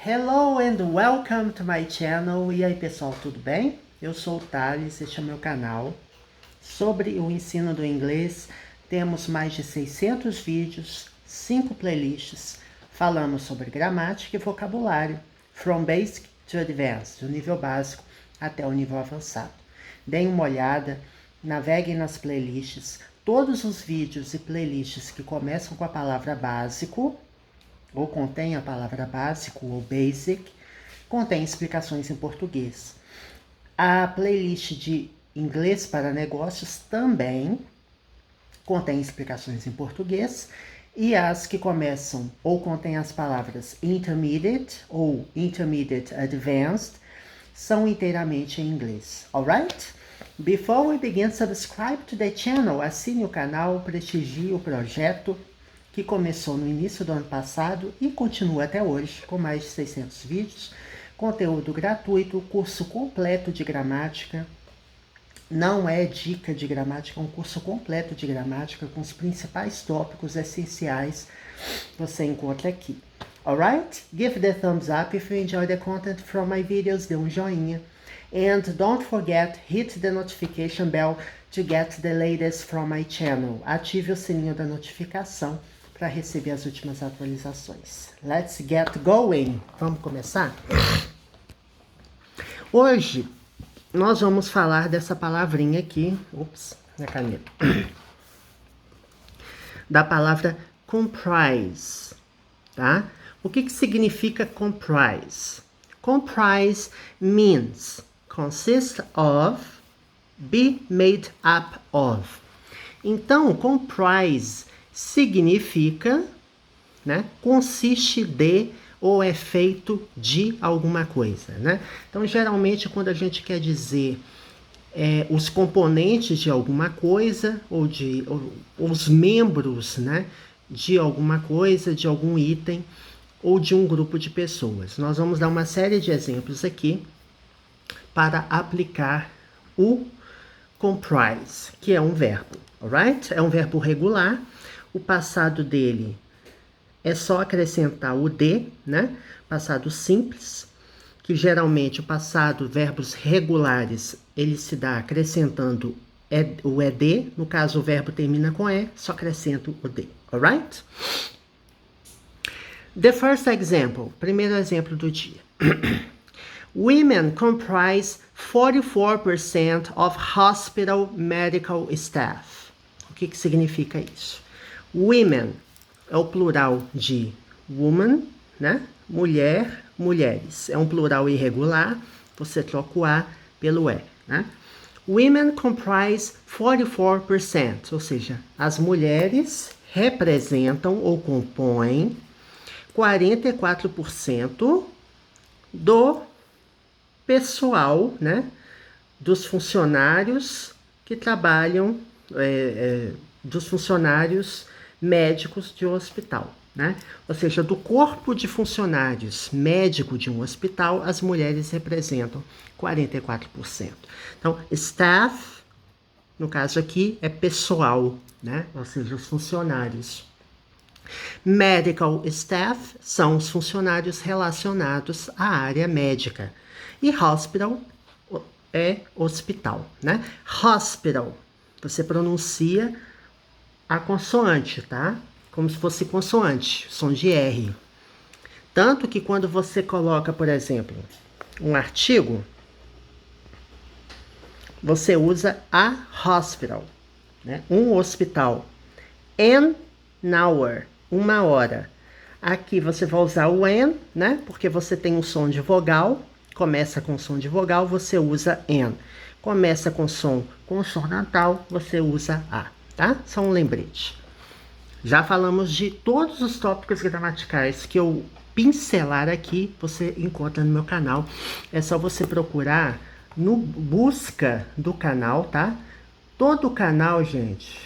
Hello and welcome to my channel. E aí pessoal, tudo bem? Eu sou o Thales, este é o meu canal. Sobre o ensino do inglês, temos mais de 600 vídeos, 5 playlists. Falamos sobre gramática e vocabulário, from basic to advanced, do nível básico até o nível avançado. Deem uma olhada, naveguem nas playlists. Todos os vídeos e playlists que começam com a palavra básico, ou contém a palavra básico ou basic, contém explicações em português. A playlist de inglês para negócios também contém explicações em português, e as que começam ou contêm as palavras intermediate ou intermediate advanced são inteiramente em inglês, alright? Before we begin, subscribe to the channel, assine o canal, prestigie o projeto que começou no início do ano passado e continua até hoje, com mais de 600 vídeos, conteúdo gratuito, curso completo de gramática. Não é dica de gramática, é um curso completo de gramática com os principais tópicos essenciais você encontra aqui. Alright? Give the thumbs up if you enjoy the content from my videos, dê um joinha. And don't forget, hit the notification bell to get the latest from my channel. Ative o sininho da notificação para receber as últimas atualizações. Let's get going! Vamos começar? Hoje, nós vamos falar dessa palavrinha aqui. Ups, minha caneta. Da palavra comprise, tá? O que significa comprise? Comprise means consist of, be made up of. Então, comprise significa, né, consiste de ou é feito de alguma coisa, né? Então, geralmente, quando a gente quer dizer os componentes de alguma coisa ou os membros, né, de alguma coisa, de algum item ou de um grupo de pessoas. Nós vamos dar uma série de exemplos aqui para aplicar o comprise, que é um verbo, alright? É um verbo regular. O passado dele é só acrescentar o de, né? Passado simples, que geralmente o passado, verbos regulares, ele se dá acrescentando o ed. No caso, o verbo termina com e, só acrescento o de, alright? The first example, primeiro exemplo do dia. Women comprise 44% of hospital medical staff. O que significa isso? Women é o plural de woman, né? Mulher, mulheres. É um plural irregular, você troca o A pelo E, né? Women comprise 44%, ou seja, as mulheres representam ou compõem 44% do pessoal, né? Dos funcionários que trabalham, dos funcionários médicos de um hospital, né? Ou seja, do corpo de funcionários médico de um hospital, as mulheres representam 44%. Então, staff, no caso aqui, é pessoal, né? Ou seja, os funcionários. Medical staff são os funcionários relacionados à área médica. E hospital é hospital, né? Hospital, você pronuncia a consoante, tá? Como se fosse consoante, som de R. Tanto que quando você coloca, por exemplo, um artigo, você usa a hospital, né? Um hospital. An hour, uma hora. Aqui você vai usar o an, né? Porque você tem um som de vogal, começa com som de vogal, você usa an. Começa com som consonantal, você usa a. Tá? Só um lembrete. Já falamos de todos os tópicos gramaticais que eu pincelar aqui, você encontra no meu canal. É só você procurar no busca do canal, tá? Todo o canal, gente,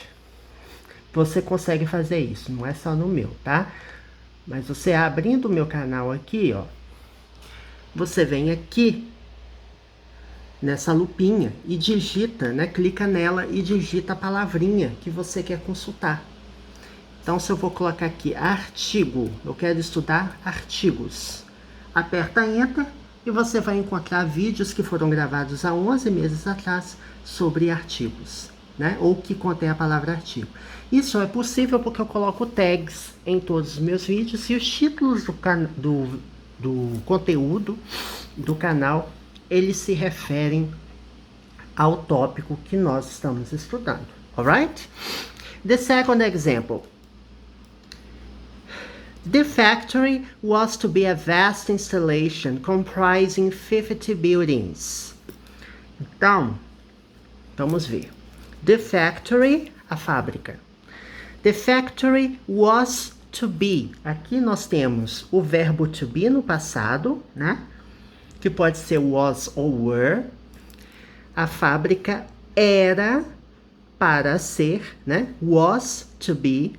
você consegue fazer isso, não é só no meu, tá? Mas você abrindo o meu canal aqui, ó, você vem aqui nessa lupinha e digita, né? Clica nela e digita a palavrinha que você quer consultar. Então, se eu vou colocar aqui artigo, eu quero estudar artigos. aperta Enter e você vai encontrar vídeos que foram gravados há 11 meses atrás sobre artigos, né? Ou que contém a palavra artigo. Isso é possível porque eu coloco tags em todos os meus vídeos e os títulos do conteúdo do canal, eles se referem ao tópico que nós estamos estudando. Alright? The second example. The factory was to be a vast installation comprising 50 buildings. Então, vamos ver. The factory, a fábrica. The factory was to be. Aqui nós temos o verbo to be no passado, né? Que pode ser was ou were. A fábrica era para ser, né? Was to be.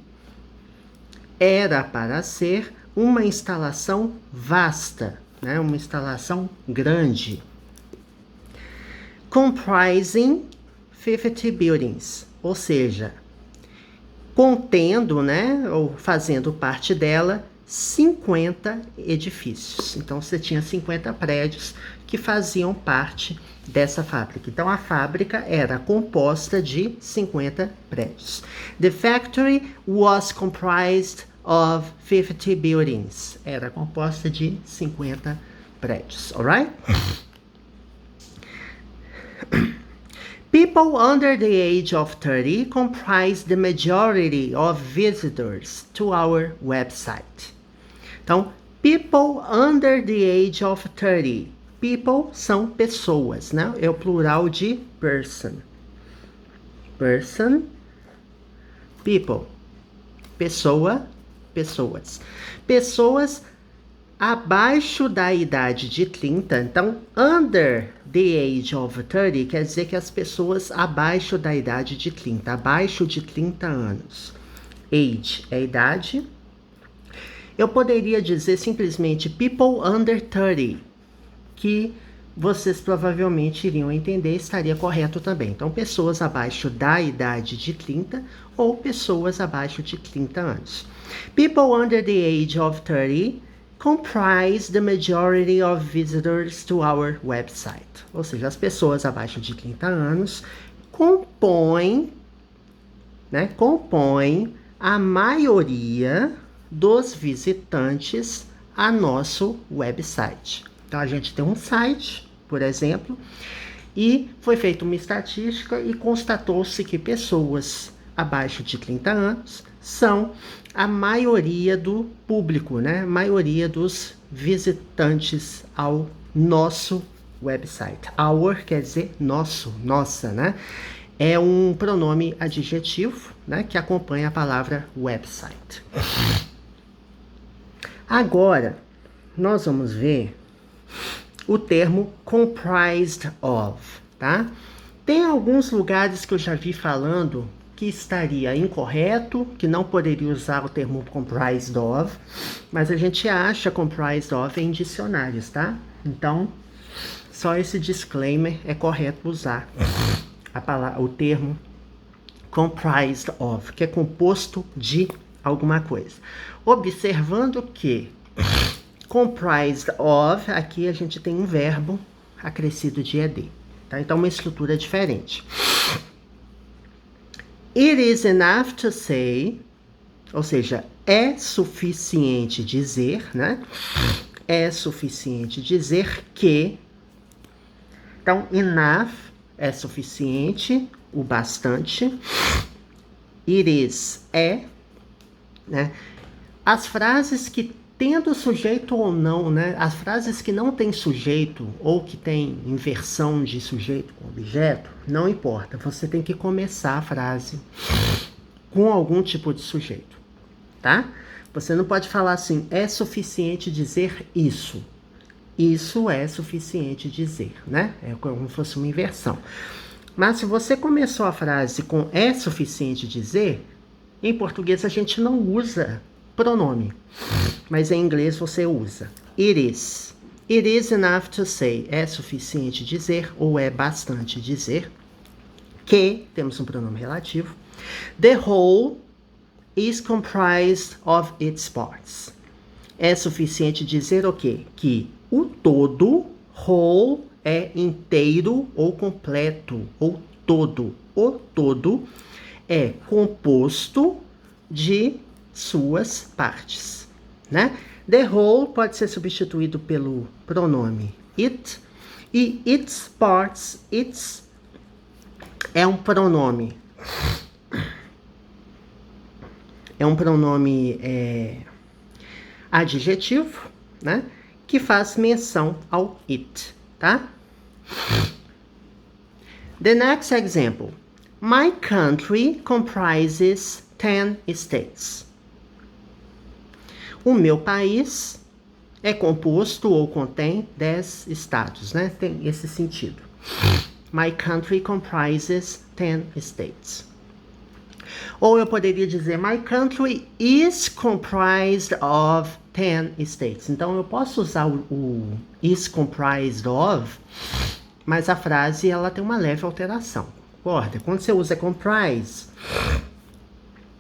Era para ser uma instalação vasta, né? Uma instalação grande. Comprising 50 buildings, ou seja, contendo, né, ou fazendo parte dela, 50 edifícios. Então, você tinha 50 prédios que faziam parte dessa fábrica. Então, a fábrica era composta de 50 prédios. The factory was comprised of 50 buildings. Era composta de 50 prédios, alright? People under the age of 30 comprise the majority of visitors to our website. Então, people under the age of 30. People são pessoas, né? É o plural de person. Person, people. Pessoa, pessoas. Pessoas abaixo da idade de 30. Então, under the age of 30 quer dizer que as pessoas abaixo da idade de 30, abaixo de 30 anos. Age é idade. Eu poderia dizer simplesmente people under 30, que vocês provavelmente iriam entender, estaria correto também. Então, pessoas abaixo da idade de 30 ou pessoas abaixo de 30 anos. People under the age of 30 comprise the majority of visitors to our website. Ou seja, as pessoas abaixo de 30 anos compõem a maioria dos visitantes a nosso website. Então, a gente tem um site, por exemplo, e foi feita uma estatística e constatou-se que pessoas abaixo de 30 anos são a maioria do público, né? A maioria dos visitantes ao nosso website. Our quer dizer nosso, nossa, né? É um pronome adjetivo, né? Que acompanha a palavra website. Agora, nós vamos ver o termo comprised of, tá? Tem alguns lugares que eu já vi falando que estaria incorreto, que não poderia usar o termo comprised of, mas a gente acha comprised of em dicionários, tá? Então, só esse disclaimer, é correto usar o termo comprised of, que é composto de alguma coisa. Observando que comprised of, aqui a gente tem um verbo acrescido de ed, tá? Então, uma estrutura diferente. It is enough to say, ou seja, é suficiente dizer, né? É suficiente dizer que. Então, enough é suficiente, o bastante. It is é, né? As frases que tendo sujeito ou não, né? As frases que não têm sujeito ou que tem inversão de sujeito com objeto, não importa. Você tem que começar a frase com algum tipo de sujeito, tá? Você não pode falar assim, é suficiente dizer isso. Isso é suficiente dizer, né? É como se fosse uma inversão. Mas se você começou a frase com é suficiente dizer, em português a gente não usa pronome, mas em inglês você usa. It is. It is enough to say. É suficiente dizer ou é bastante dizer que, temos um pronome relativo. The whole is comprised of its parts. é suficiente dizer o quê? Que o todo, whole, é inteiro ou completo, ou todo. O todo é composto de suas partes, né? The whole pode ser substituído pelo pronome it, e its parts, its é um pronome. É um pronome adjetivo, né? Que faz menção ao it, tá? The next example. My country comprises 10 states. O meu país é composto ou contém 10 estados, né? Tem esse sentido. My country comprises 10 states. Ou eu poderia dizer, my country is comprised of 10 states. Então, eu posso usar o is comprised of, mas a frase ela tem uma leve alteração. Concorda? Quando você usa comprise,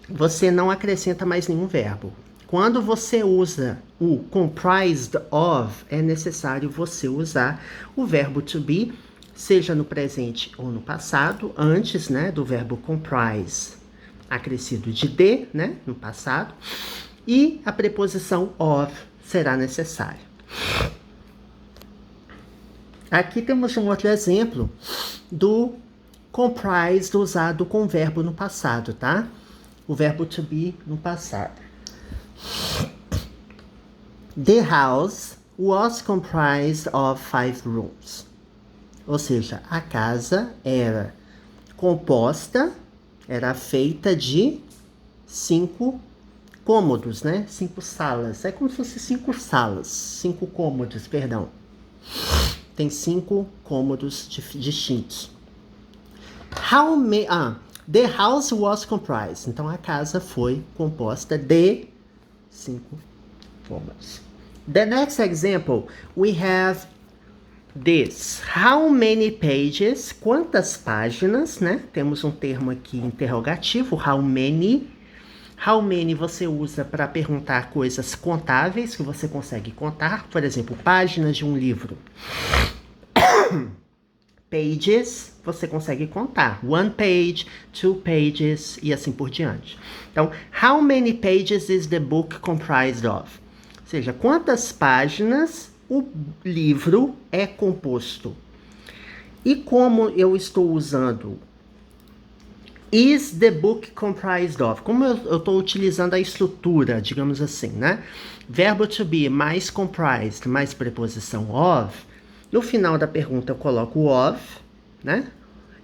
você não acrescenta mais nenhum verbo. Quando você usa o comprised of, é necessário você usar o verbo to be, seja no presente ou no passado, antes, né, do verbo comprise, acrescido de de, né, no passado, e a preposição of será necessária. Aqui temos um outro exemplo do comprised usado com o verbo no passado, tá? O verbo to be no passado. The house was comprised of 5 rooms. Ou seja, a casa era composta, era feita de 5 cômodos, né? 5 salas. É como se fosse 5 salas, 5 cômodos, perdão. Tem 5 cômodos distintos. The house was comprised. Então, a casa foi composta de 5 cômodos. The next example, we have this. How many pages? Quantas páginas, né? Temos um termo aqui interrogativo, how many. How many você usa para perguntar coisas contáveis que você consegue contar. Por exemplo, páginas de um livro. Pages, você consegue contar. 1 page, 2 pages e assim por diante. Então, how many pages is the book comprised of? Ou seja, quantas páginas o livro é composto. E como eu estou usando is the book comprised of? Como eu estou utilizando a estrutura, digamos assim, né? Verbo to be mais comprised mais preposição of. No final da pergunta eu coloco o of, né?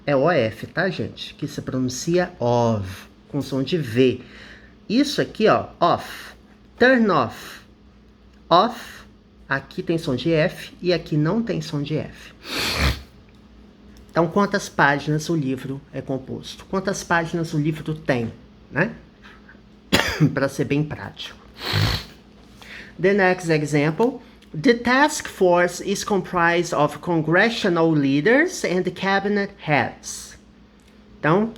É of, tá, gente? Que se pronuncia of, com som de V. Isso aqui, ó, off, turn off, off, aqui tem som de F e aqui não tem som de F. Então, quantas páginas o livro é composto? Quantas páginas o livro tem, né? Para ser bem prático. The next example. The task force is comprised of congressional leaders and cabinet heads. Então,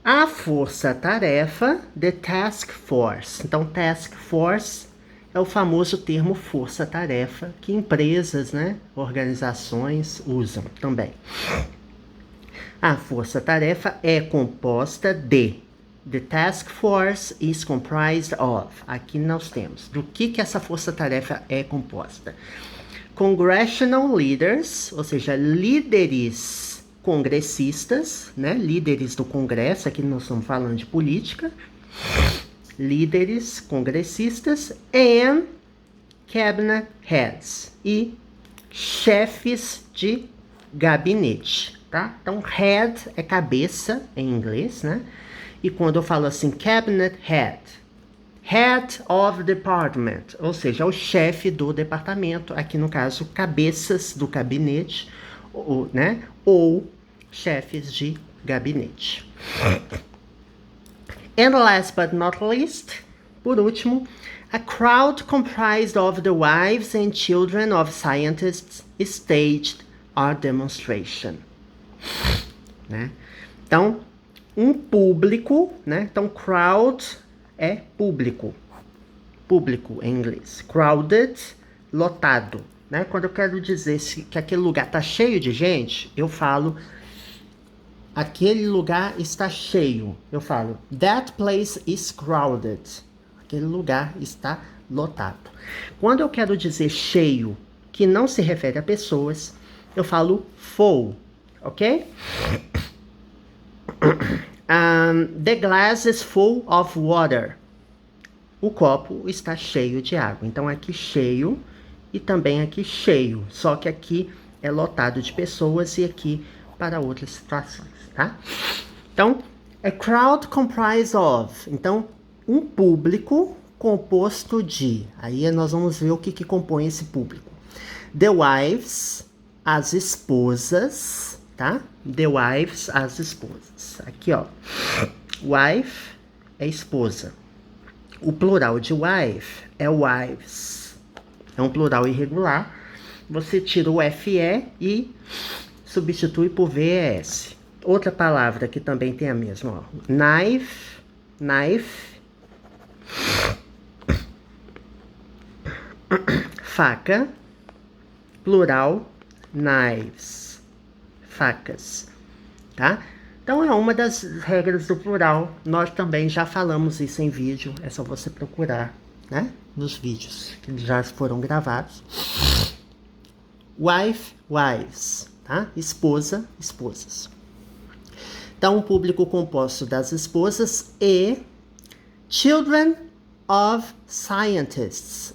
a força-tarefa, the task force. Então, task force é o famoso termo força-tarefa que empresas, né, organizações usam também. A força-tarefa é composta de. The task force is comprised of. Aqui nós temos. Do que essa força-tarefa é composta? Congressional leaders, ou seja, líderes congressistas, né? Líderes do Congresso, aqui nós estamos falando de política. Líderes congressistas and cabinet heads. E chefes de gabinete, tá? Então, head é cabeça em inglês, né? E quando eu falo assim, cabinet head, head of department, ou seja, o chefe do departamento, aqui no caso, cabeças do gabinete, ou, né, ou chefes de gabinete. And last but not least, por último, a crowd comprised of the wives and children of scientists staged a demonstration. Né? Então, um público, né? Então, crowd é público. público em inglês. Crowded, lotado, né? Quando eu quero dizer que aquele lugar tá cheio de gente, eu falo aquele lugar está cheio. Eu falo that place is crowded. Aquele lugar está lotado. Quando eu quero dizer cheio, que não se refere a pessoas, eu falo full, ok? The glass is full of water. O copo está cheio de água. Então aqui cheio e também aqui cheio. Só que aqui é lotado de pessoas e aqui para outras situações, tá? Então, a crowd comprised of. Então, um público composto de. Aí nós vamos ver o que compõe esse público. The wives, as esposas, tá? The wives, as esposas. Aqui, ó. Wife é esposa. O plural de wife é wives. É um plural irregular. Você tira o FE e substitui por VES. Outra palavra que também tem a mesma, ó. Knife, knife. Faca, plural, knives. Facas, tá? Então é uma das regras do plural. Nós também já falamos isso em vídeo. É só você procurar, né? Nos vídeos que já foram gravados. Wife, wives, tá? Esposa, esposas. Então, um público composto das esposas e children of scientists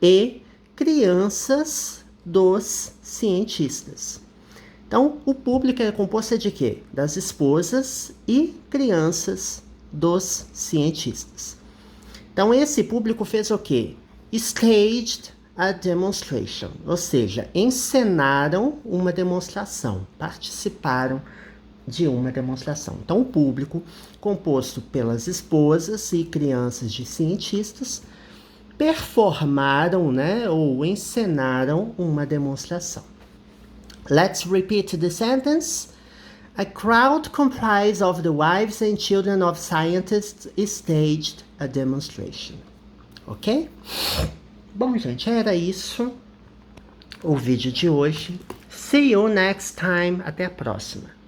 e crianças dos cientistas. Então, o público é composto de quê? Das esposas e crianças dos cientistas. Então, esse público fez o quê? Staged a demonstration, ou seja, encenaram uma demonstração, participaram de uma demonstração. Então, o público, composto pelas esposas e crianças de cientistas, performaram, né, ou encenaram uma demonstração. Let's repeat the sentence. A crowd comprised of the wives and children of scientists staged a demonstration. Ok? Bom, gente, era isso o vídeo de hoje. See you next time. Até a próxima.